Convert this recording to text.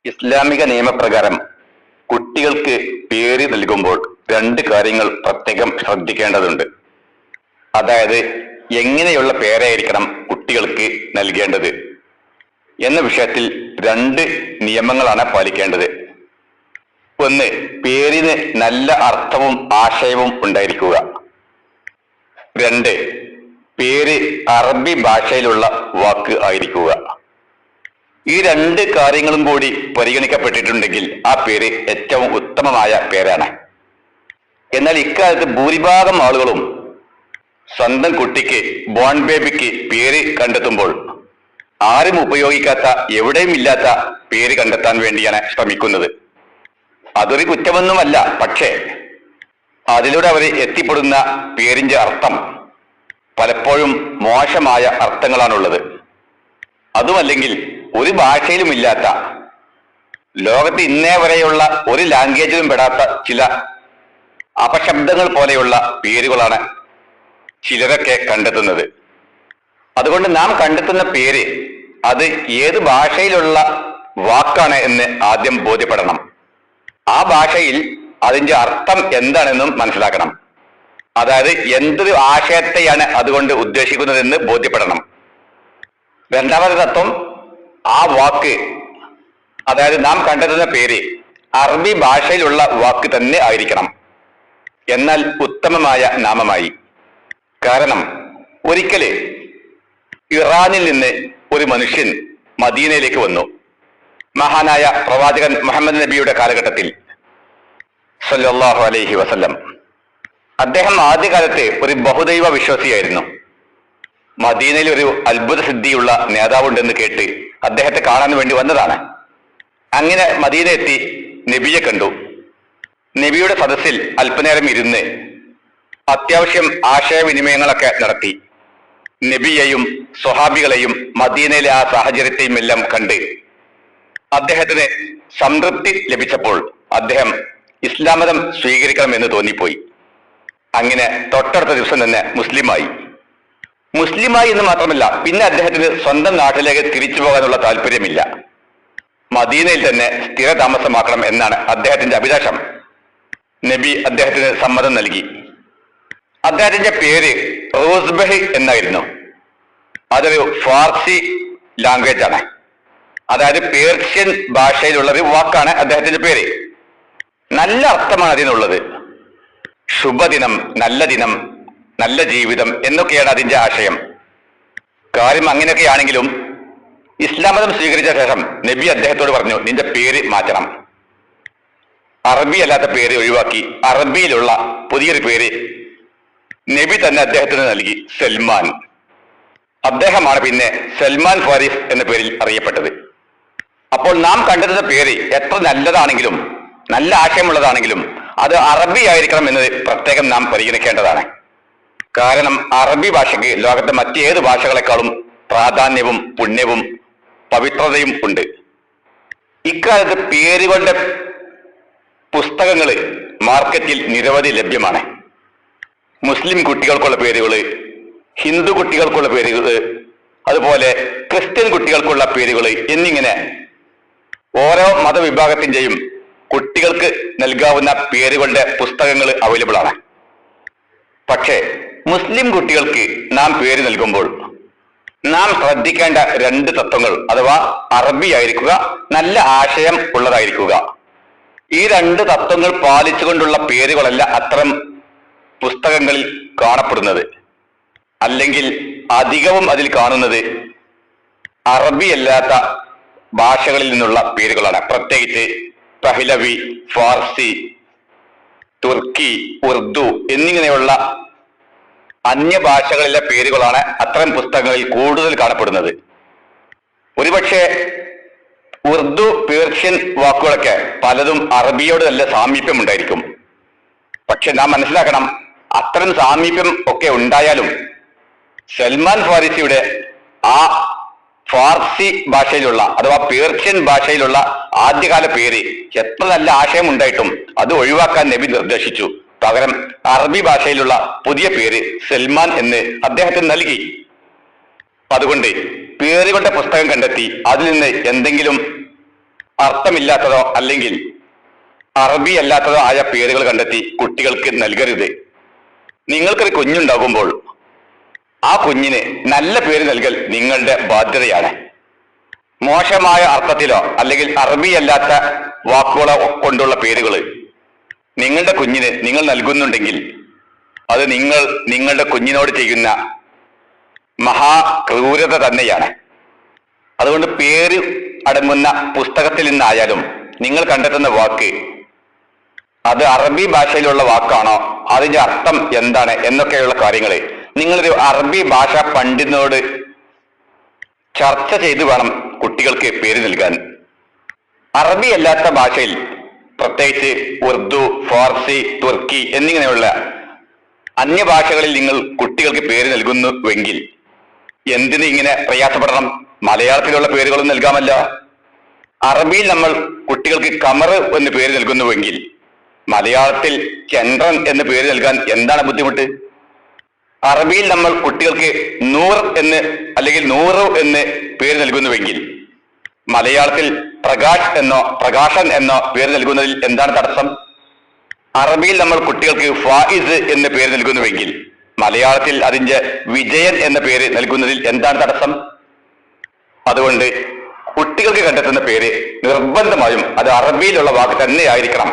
ഇസ്ലാമിക നിയമപ്രകാരം കുട്ടികൾക്ക് പേര് നൽകുമ്പോൾ രണ്ട് കാര്യങ്ങൾ പ്രത്യേകം ശ്രദ്ധിക്കേണ്ടതുണ്ട്. അതായത് എങ്ങനെയുള്ള പേരായിരിക്കണം കുട്ടികൾക്ക് നൽകേണ്ടത് എന്ന വിഷയത്തിൽ രണ്ട് നിയമങ്ങളാണ് പാലിക്കേണ്ടത്. ഒന്ന്, പേരിന് നല്ല അർത്ഥവും ആശയവും ഉണ്ടായിരിക്കുക. രണ്ട്, പേര് അറബി ഭാഷയിലുള്ള വാക്ക് ആയിരിക്കുക. ഈ രണ്ട് കാര്യങ്ങളും കൂടി പരിഗണിക്കപ്പെട്ടിട്ടുണ്ടെങ്കിൽ ആ പേര് ഏറ്റവും ഉത്തമമായ പേരാണ്. എന്നാൽ ഇക്കാലത്ത് ഭൂരിഭാഗം ആളുകളും സ്വന്തം കുട്ടിക്ക് ബോൺ ബേബിക്ക് പേര് കണ്ടെത്തുമ്പോൾ ആരും ഉപയോഗിക്കാത്ത എവിടെയും ഇല്ലാത്ത പേര് കണ്ടെത്താൻ വേണ്ടിയാണ് ശ്രമിക്കുന്നത്. അതൊരു കുറ്റമൊന്നുമല്ല, പക്ഷേ അതിലൂടെ അവർ എത്തിപ്പെടുന്ന പേരിന്റെ അർത്ഥം പലപ്പോഴും മോശമായ അർത്ഥങ്ങളാണുള്ളത്. അതുമല്ലെങ്കിൽ ഒരു ഭാഷയിലുമില്ലാത്ത, ലോകത്ത് ഇന്നേ വരെയുള്ള ഒരു ലാംഗ്വേജിലും പെടാത്ത ചില അപശബ്ദങ്ങൾ പോലെയുള്ള പേരുകളാണ് ചിലരൊക്കെ കണ്ടെത്തുന്നത്. അതുകൊണ്ട് നാം കണ്ടെത്തുന്ന പേര് അത് ഏത് ഭാഷയിലുള്ള വാക്കാണ് എന്ന് ആദ്യം ബോധ്യപ്പെടണം. ആ ഭാഷയിൽ അതിന്റെ അർത്ഥം എന്താണെന്നും മനസ്സിലാക്കണം. അതായത് എന്തൊരു ആശയത്തെയാണ് അതുകൊണ്ട് ഉദ്ദേശിക്കുന്നതെന്ന് ബോധ്യപ്പെടണം. രണ്ടാമത്തെ തത്വം, ആ വാക്ക്, അതായത് നാം കണ്ടെത്തുന്ന പേര് അറബി ഭാഷയിലുള്ള വാക്ക് തന്നെ ആയിരിക്കണം. എന്നാൽ ഉത്തമമായ നാമമായി. കാരണം ഒരിക്കല് ഇറാനിൽ നിന്ന് ഒരു മനുഷ്യൻ മദീനയിലേക്ക് വന്നു. മഹാനായ പ്രവാചകൻ മുഹമ്മദ് നബിയുടെ കാലഘട്ടത്തിൽ സല്ലല്ലാഹു അലൈഹി വസല്ലം. അദ്ദേഹം ആദ്യകാലത്ത് ഒരു ബഹുദൈവ വിശ്വാസിയായിരുന്നു. മദീനയിൽ ഒരു അത്ഭുത സിദ്ധിയുള്ള നേതാവുണ്ടെന്ന് കേട്ട് അദ്ദേഹത്തെ കാണാൻ വേണ്ടി വന്നതാണ്. അങ്ങനെ മദീന എത്തി നബിയെ കണ്ടു. നബിയുടെ സദസ്സിൽ അല്പനേരം ഇരുന്ന് അത്യാവശ്യം ആശയവിനിമയങ്ങളൊക്കെ നടത്തി. നബിയെയും സ്വഹാബികളെയും മദീനയിലെ ആ സാഹചര്യത്തെയും എല്ലാം കണ്ട് അദ്ദേഹത്തിന് സംതൃപ്തി ലഭിച്ചപ്പോൾ അദ്ദേഹം ഇസ്ലാം മതം സ്വീകരിക്കണമെന്ന് തോന്നിപ്പോയി. അങ്ങനെ തൊട്ടടുത്ത ദിവസം തന്നെ മുസ്ലിമായി എന്ന് മാത്രമല്ല, പിന്നെ അദ്ദേഹത്തിന് സ്വന്തം നാട്ടിലേക്ക് തിരിച്ചു പോകാനുള്ള താല്പര്യമില്ല. മദീനയിൽ തന്നെ സ്ഥിര താമസമാക്കണം എന്നാണ് അദ്ദേഹത്തിന്റെ അഭിലാഷം. നബി അദ്ദേഹത്തിന് സമ്മതം നൽകി. അദ്ദേഹത്തിന്റെ പേര് റോസ്ബഹ് എന്നായിരുന്നു. അതൊരു ഫാർസി ലാംഗ്വേജ് ആണ്. അതായത് പേർഷ്യൻ ഭാഷയിലുള്ള ഒരു വാക്കാണ് അദ്ദേഹത്തിന്റെ പേര്. നല്ല അർത്ഥമാണ് അതിനുള്ളത്. ശുഭദിനം, നല്ല ദിനം, നല്ല ജീവിതം എന്നൊക്കെയാണ് അതിന്റെ ആശയം. കാര്യം അങ്ങനെയൊക്കെയാണെങ്കിലും ഇസ്ലാം മതം സ്വീകരിച്ച ശേഷം നബി അദ്ദേഹത്തോട് പറഞ്ഞു, നിന്റെ പേര് മാറ്റണം. അറബി അല്ലാത്ത പേര് ഒഴിവാക്കി അറബിയിലുള്ള പുതിയൊരു പേര് നബി തന്നെ അദ്ദേഹത്തിന് നൽകി, സൽമാൻ. അദ്ദേഹമാണ് പിന്നെ സൽമാൻ ഫാരിസ് എന്ന പേരിൽ അറിയപ്പെട്ടത്. അപ്പോൾ നാം കണ്ടെത്തുന്ന പേര് എത്ര നല്ലതാണെങ്കിലും നല്ല ആശയമുള്ളതാണെങ്കിലും അത് അറബി ആയിരിക്കണം എന്നത് പ്രത്യേകം നാം പരിഗണിക്കേണ്ടതാണ്. കാരണം അറബി ഭാഷയ്ക്ക് ലോകത്തെ മറ്റേത് ഭാഷകളെക്കാളും പ്രാധാന്യവും പുണ്യവും പവിത്രതയും ഉണ്ട്. ഇക്കാലത്ത് പേരുകളുടെ പുസ്തകങ്ങൾ മാർക്കറ്റിൽ നിരവധി ലഭ്യമാണ്. മുസ്ലിം കുട്ടികൾക്കുള്ള പേരുകള്, ഹിന്ദു കുട്ടികൾക്കുള്ള പേരുകള്, അതുപോലെ ക്രിസ്ത്യൻ കുട്ടികൾക്കുള്ള പേരുകള് എന്നിങ്ങനെ ഓരോ മതവിഭാഗത്തിന്റെയും കുട്ടികൾക്ക് നൽകാവുന്ന പേരുകളുടെ പുസ്തകങ്ങൾ അവൈലബിൾ ആണ്. പക്ഷേ മുസ്ലിം കുട്ടികൾക്ക് നാം പേര് നൽകുമ്പോൾ നാം ശ്രദ്ധിക്കേണ്ട രണ്ട് തത്വങ്ങൾ, അഥവാ അറബി ആയിരിക്കുക, നല്ല ആശയം ഉള്ളതായിരിക്കുക. ഈ രണ്ട് തത്വങ്ങൾ പാലിച്ചുകൊണ്ടുള്ള പേരുകളല്ല അത്തരം പുസ്തകങ്ങളിൽ കാണപ്പെടുന്നത്. അല്ലെങ്കിൽ അധികവും അതിൽ കാണുന്നത് അറബി അല്ലാത്ത ഭാഷകളിൽ നിന്നുള്ള പേരുകളാണ്. പ്രത്യേകിച്ച് പഹ്ലവി, ഫാർസി, തുർക്കി, ഉറുദു എന്നിങ്ങനെയുള്ള അന്യഭാഷകളിലെ പേരുകളാണ് അത്തരം പുസ്തകങ്ങളിൽ കൂടുതൽ കാണപ്പെടുന്നത്. ഒരുപക്ഷെ ഉറുദു, പേർഷ്യൻ വാക്കുകളൊക്കെ പലതും അറബിയോട് നല്ല സാമീപ്യം ഉണ്ടായിരിക്കും. പക്ഷെ നാം മനസ്സിലാക്കണം, അത്തരം സാമീപ്യം ഒക്കെ ഉണ്ടായാലും സൽമാൻ ഫാരിസിയുടെ ആ ഫാർസി ഭാഷയിലുള്ള അഥവാ പേർഷ്യൻ ഭാഷയിലുള്ള ആദ്യകാല പേര് എത്ര നല്ല ആശയം ഉണ്ടായിട്ടും അത് ഒഴിവാക്കാൻ നബി നിർദ്ദേശിച്ചു. പകരം അറബി ഭാഷയിലുള്ള പുതിയ പേര് സൽമാൻ എന്ന് അദ്ദേഹത്തിന് നൽകി. അതുകൊണ്ട് പേരുകളുടെ പുസ്തകം കണ്ടെത്തി അതിൽ നിന്ന് എന്തെങ്കിലും അർത്ഥമില്ലാത്തതോ അല്ലെങ്കിൽ അറബി അല്ലാത്തതോ ആയ പേരുകൾ കണ്ടെത്തി കുട്ടികൾക്ക് നൽകരുത്. നിങ്ങൾക്കൊരു കുഞ്ഞുണ്ടാകുമ്പോൾ ആ കുഞ്ഞിന് നല്ല പേര് നൽകൽ നിങ്ങളുടെ ബാധ്യതയാണ്. മോശമായ അർത്ഥത്തിലോ അല്ലെങ്കിൽ അറബി അല്ലാത്ത വാക്കുകളോ കൊണ്ടുള്ള പേരുകൾ നിങ്ങളുടെ കുഞ്ഞിന് നിങ്ങൾ നൽകുന്നുണ്ടെങ്കിൽ അത് നിങ്ങളുടെ കുഞ്ഞിനോട് ചെയ്യുന്ന മഹാക്രൂരത തന്നെയാണ്. അതുകൊണ്ട് പേര് അടങ്ങുന്ന പുസ്തകത്തിൽ നിന്നായാലും നിങ്ങൾ കണ്ടെത്തുന്ന വാക്ക് അത് അറബി ഭാഷയിലുള്ള വാക്കാണോ, അതിന്റെ അർത്ഥം എന്താണ് എന്നൊക്കെയുള്ള കാര്യങ്ങൾ നിങ്ങളൊരു അറബി ഭാഷ പണ്ഡിതനോട് ചർച്ച ചെയ്തു വേണം കുട്ടികൾക്ക് പേര് നൽകാൻ. അറബി അല്ലാത്ത ഭാഷയിൽ പ്രത്യേകിച്ച് ഉറുദു, ഫാർസി, തുർക്കി എന്നിങ്ങനെയുള്ള അന്യഭാഷകളിൽ നിങ്ങൾ കുട്ടികൾക്ക് പേര് നൽകുന്നുവെങ്കിൽ എന്തിന് ഇങ്ങനെ പ്രയാസപ്പെടണം? മലയാളത്തിലുള്ള പേരുകളും നൽകാമല്ല. അറബിയിൽ നമ്മൾ കുട്ടികൾക്ക് കമർ എന്ന് പേര് നൽകുന്നുവെങ്കിൽ മലയാളത്തിൽ ചന്ദ്രൻ എന്ന് പേര് നൽകാൻ എന്താണ് ബുദ്ധിമുട്ട്? അറബിയിൽ നമ്മൾ കുട്ടികൾക്ക് നൂർ എന്ന് അല്ലെങ്കിൽ നൂറ് എന്ന് പേര് നൽകുന്നുവെങ്കിൽ മലയാളത്തിൽ പ്രകാശ് എന്നോ പ്രകാശൻ എന്നോ പേര് നൽകുന്നതിൽ എന്താണ് തടസ്സം? അറബിയിൽ നമ്മൾ കുട്ടികൾക്ക് ഫായിസ് എന്ന് പേര് നൽകുന്നുവെങ്കിൽ മലയാളത്തിൽ അതിന്റെ വിജയൻ എന്ന പേര് നൽകുന്നതിൽ എന്താണ് തടസ്സം? അതുകൊണ്ട് കുട്ടികൾക്ക് കണ്ടെത്തുന്ന പേര് നിർബന്ധമായും അത് അറബിയിലുള്ള വാക്ക് തന്നെ ആയിരിക്കണം.